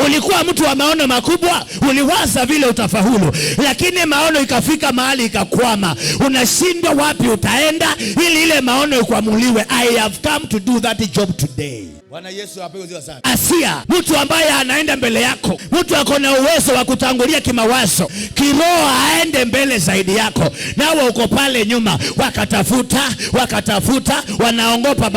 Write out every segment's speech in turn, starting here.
Ulikuwa mtu wa maono makubwa, uliwaza vile utafaulu, lakini maono ikafika mahali ikakwama. Unashindwa wapi utaenda ili ile maono ikwamuliwe. I have come to do that job today. Bwana Yesu apewe sifa sana. Asia, mtu ambaye anaenda mbele yako, mtu ako na uwezo wa kutangulia kimawazo, kiroho, aende mbele zaidi yako, nawe uko pale nyuma. Wakatafuta, wanaongopa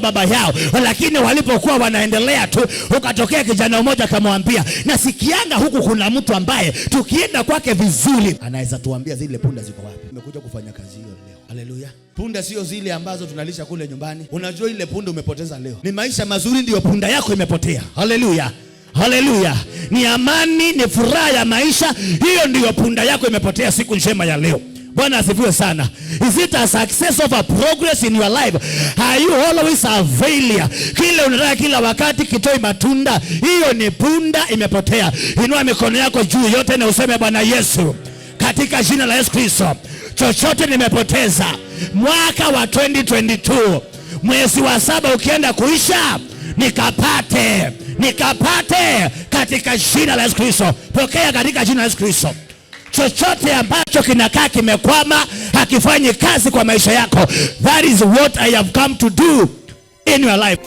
baba yao, lakini walipokuwa wanaendelea tu, ukatokea kijana mmoja akamwambia, nasikianga huku kuna mtu ambaye tukienda kwake vizuri anaweza tuambia zile punda ziko wapi. Nimekuja kufanya kazi hiyo leo. Haleluya. Punda sio zile ambazo tunalisha kule nyumbani. Unajua ile punda umepoteza leo. Ni maisha mazuri ndio punda yako imepotea. Haleluya. Haleluya. Ni amani, ni furaha ya maisha, hiyo ndio punda yako imepotea siku njema ya leo. Bwana asifiwe sana. Is it a success of a progress in your life? Are you always a failure? Kile unataka kila wakati kitoi matunda, hiyo ni punda imepotea. Inua mikono yako juu yote na useme, Bwana Yesu, katika jina la Yesu Kristo, chochote nimepoteza mwaka wa 2022, mwezi wa 7 ukienda kuisha, nikapate katika jina la Yesu Kristo. Pokea katika jina la Yesu Kristo. Chochote ambacho kinakaa kimekwama, hakifanyi kazi kwa maisha yako, that is what I have come to do in your life.